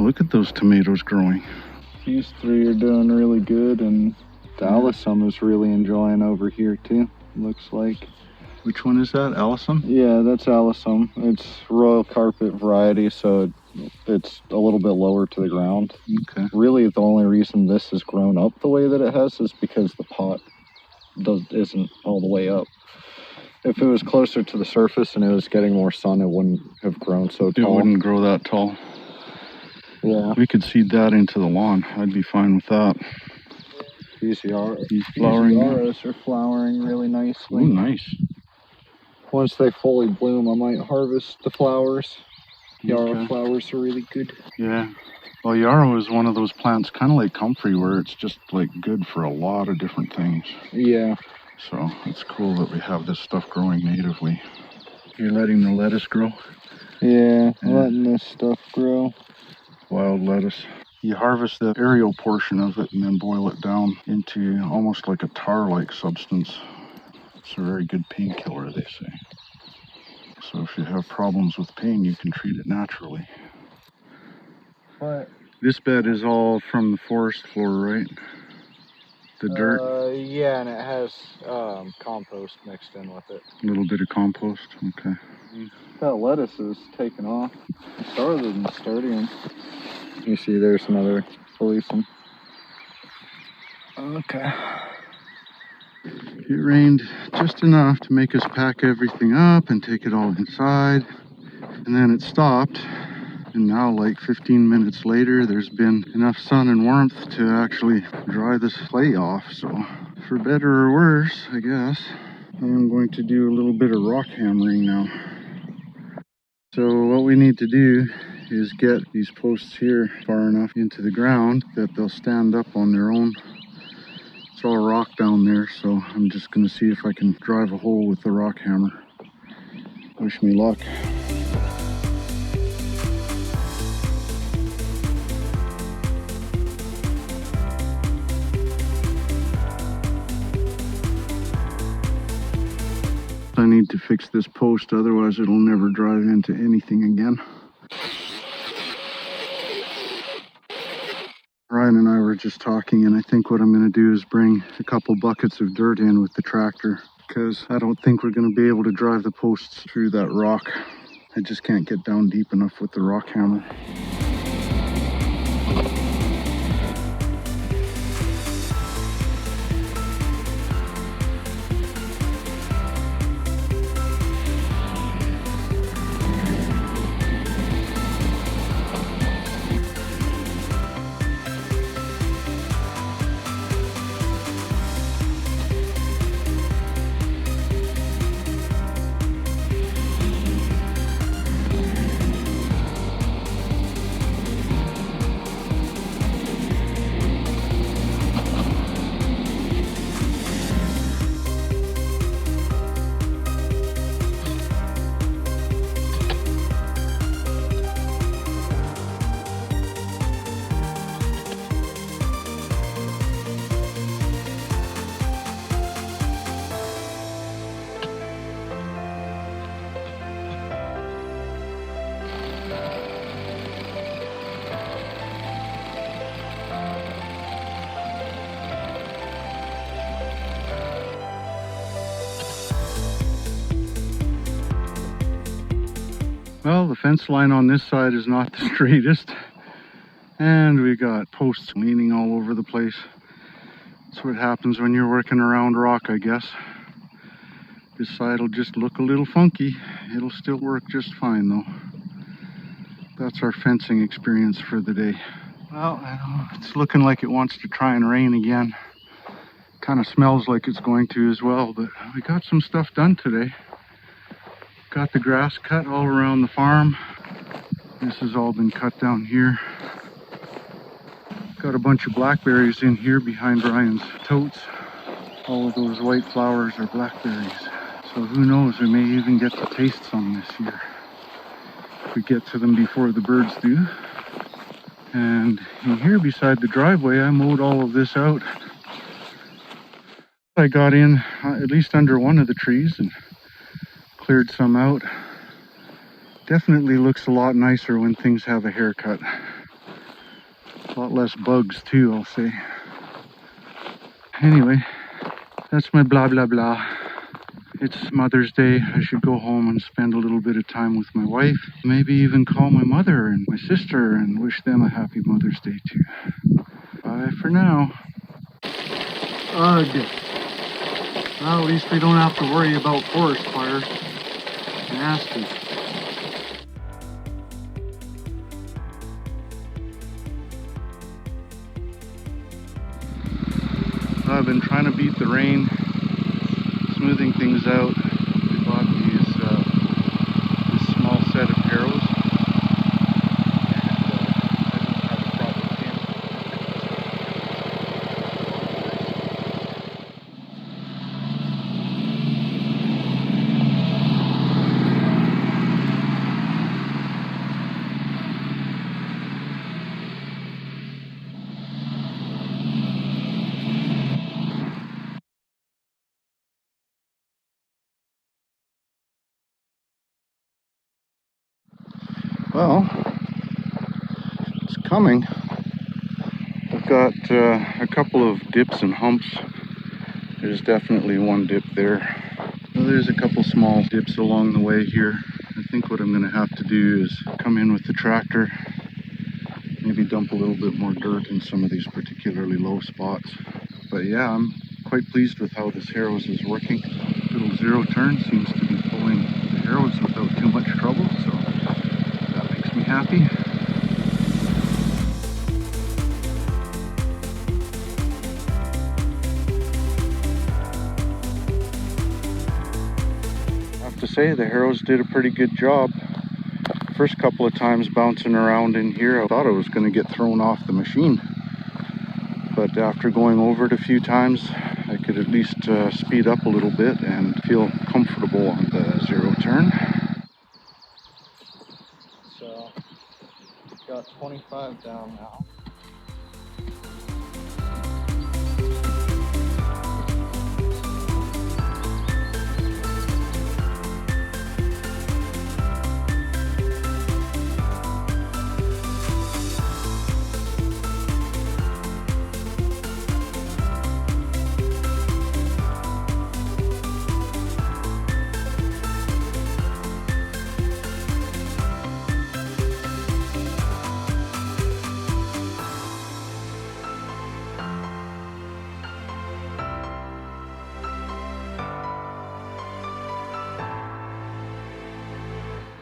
look at those tomatoes growing. These three are doing really good, and the Alyssum is really enjoying over here too, looks like. Which one is that, Alyssum? Yeah, that's Alyssum. It's Royal Carpet variety, so it's a little bit lower to the ground. Okay. Really, the only reason this has grown up the way that it has is because the pot isn't all the way up. If it was closer to the surface and it was getting more sun, it wouldn't have grown so tall. It wouldn't grow that tall. Yeah. We could seed that into the lawn. I'd be fine with that. These flowering. Yarrows are flowering really nicely. Oh, nice. Once they fully bloom, I might harvest the flowers. Yarrow Okay. flowers are really good. Yeah. Well, yarrow is one of those plants, kind of like comfrey, where it's just like good for a lot of different things. Yeah. So it's cool that we have this stuff growing natively. You're letting the lettuce grow? Yeah, letting this stuff grow. Wild lettuce. You harvest the aerial portion of it and then boil it down into almost like a tar-like substance. It's a very good painkiller, they say. So if you have problems with pain, you can treat it naturally. What? This bed is all from the forest floor, right? The dirt? Yeah, and it has compost mixed in with it. A little bit of compost, okay. That lettuce is taking off. It started in Nasturtium. You see there's another Alyssum. Okay. It rained just enough to make us pack everything up and take it all inside. And then it stopped. And now, like 15 minutes later, there's been enough sun and warmth to actually dry this clay off. So, for better or worse, I guess, I'm going to do a little bit of rock hammering now. So what we need to do is get these posts here far enough into the ground that they'll stand up on their own. It's all rock down there, so I'm just going to see if I can drive a hole with the rock hammer. Wish me luck. I need to fix this post, otherwise it'll never drive into anything again. Ryan and I were just talking, and I think what I'm going to do is bring a couple buckets of dirt in with the tractor, because I don't think we're going to be able to drive the posts through that rock. I just can't get down deep enough with the rock hammer. Well, the fence line on this side is not the straightest, and we got posts leaning all over the place. That's what happens when you're working around rock, I guess. This side will just look a little funky. It'll still work just fine though. That's our fencing experience for the day. Well, it's looking like it wants to try and rain again. Kind of smells like it's going to as well, but we got some stuff done today. Got the grass cut all around the farm. This has all been cut down here. Got a bunch of blackberries in here behind Ryan's totes. All of those white flowers are blackberries. So who knows, we may even get to taste some this year. If we get to them before the birds do. And in here beside the driveway, I mowed all of this out. I got in at least under one of the trees and cleared some out. Definitely looks a lot nicer when things have a haircut. A lot less bugs too, I'll say. Anyway, that's my blah blah blah. It's Mother's Day. I should go home and spend a little bit of time with my wife. Maybe even call my mother and my sister and wish them a happy Mother's Day too. Bye for now. Ugh. Well, at least we don't have to worry about forest fires. Nasty. I've been trying to beat the rain, smoothing things out. We bought this small set of harrows. Well, it's coming. I've got a couple of dips and humps. There's definitely one dip there. Well, there's a couple small dips along the way here. I think what I'm going to have to do is come in with the tractor, maybe dump a little bit more dirt in some of these particularly low spots. But yeah, I'm quite pleased with how this harrows is working. Little zero turn seems to be pulling the harrows without too much trouble, so that makes me happy. I have to say the harrows did a pretty good job. First couple of times bouncing around in here, I thought I was going to get thrown off the machine. But after going over it a few times, I could at least speed up a little bit and feel comfortable on the zero turn. So, got 25 down now.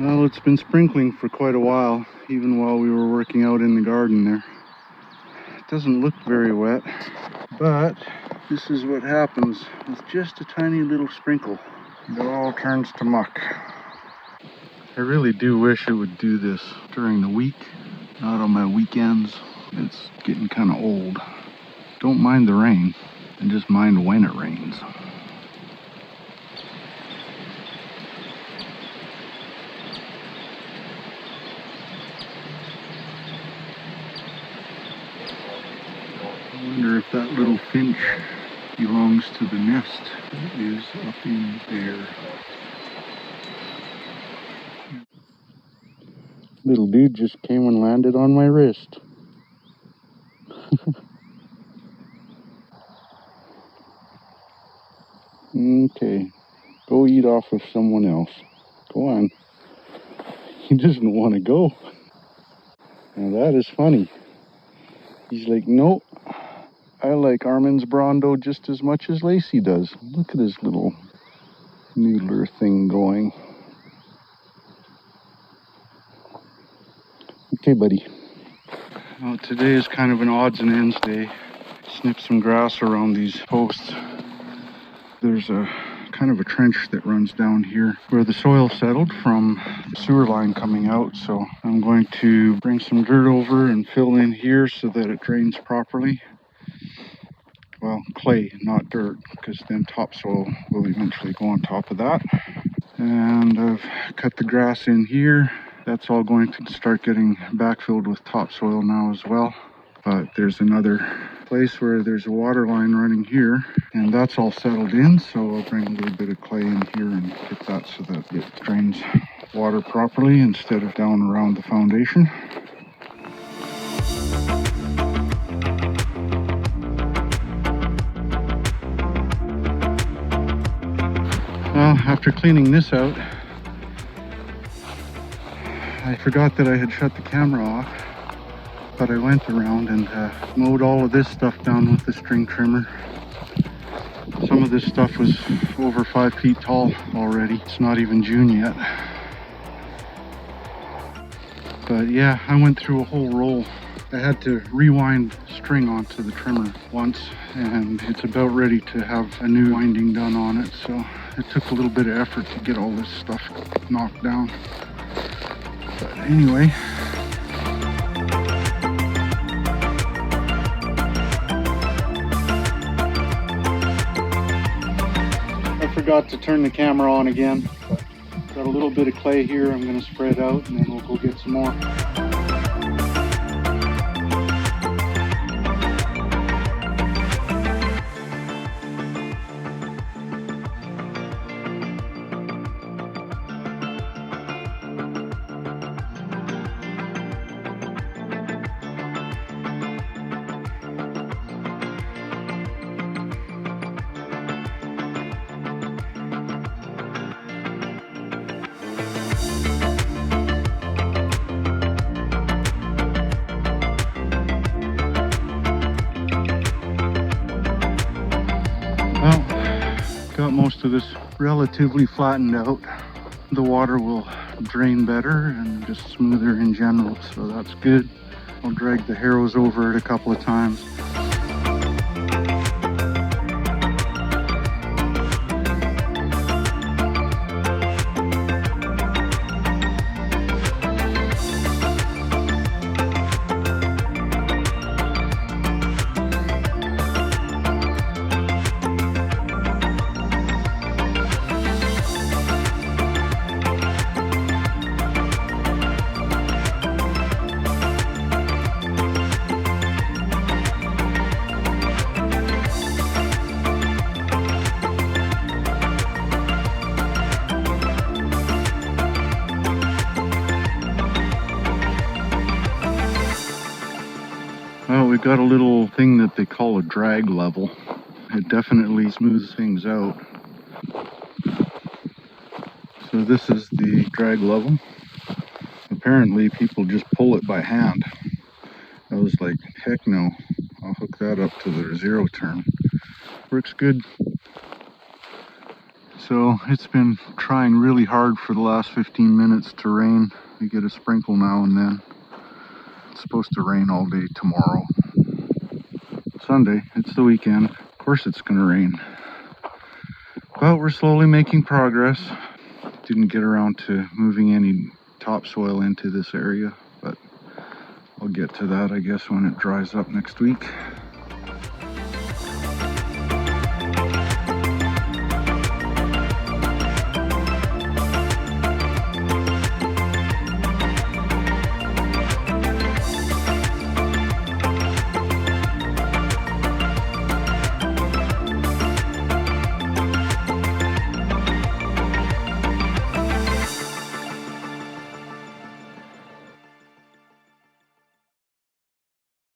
Well, it's been sprinkling for quite a while, even while we were working out in the garden there. It doesn't look very wet, but this is what happens with just a tiny little sprinkle. It all turns to muck. I really do wish I would do this during the week, not on my weekends. It's getting kind of old. Don't mind the rain, and just mind when it rains. I wonder if that little finch belongs to the nest that is up in there. Little dude just came and landed on my wrist. Okay, go eat off of someone else. Go on. He doesn't want to go. Now that is funny. He's like, nope. I like Armin's Brando just as much as Lacey does. Look at his little noodler thing going. Okay, buddy. Well, today is kind of an odds and ends day. Snip some grass around these posts. There's a kind of a trench that runs down here where the soil settled from the sewer line coming out. So I'm going to bring some dirt over and fill in here so that it drains properly. Well, clay, not dirt, because then topsoil will eventually go on top of that. And I've cut the grass in here. That's all going to start getting backfilled with topsoil now as well. But there's another place where there's a water line running here, and that's all settled in, so I'll bring a little bit of clay in here and get that so that it drains water properly instead of down around the foundation. after cleaning this out, I forgot that I had shut the camera off, but I went around and mowed all of this stuff down with the string trimmer. Some of this stuff was over 5 feet tall already. It's not even June yet. But yeah, I went through a whole roll. I had to rewind string onto the trimmer once, and it's about ready to have a new winding done on it. So it took a little bit of effort to get all this stuff knocked down. But anyway, I forgot to turn the camera on again. But got a little bit of clay here. I'm going to spread out, and then we'll go get some more. Well, got most of this relatively flattened out. The water will drain better and just smoother in general, so that's good. I'll drag the harrows over it a couple of times. Well, we've got a little thing that they call a drag level. It definitely smooths things out. So this is the drag level. Apparently people just pull it by hand. I was like, heck no, I'll hook that up to the zero turn. Works good. So it's been trying really hard for the last 15 minutes to rain. We get a sprinkle now and then. It's supposed to rain all day tomorrow. Sunday, it's the weekend. Of course it's gonna rain. But we're slowly making progress. Didn't get around to moving any topsoil into this area, but I'll get to that, I guess, when it dries up next week.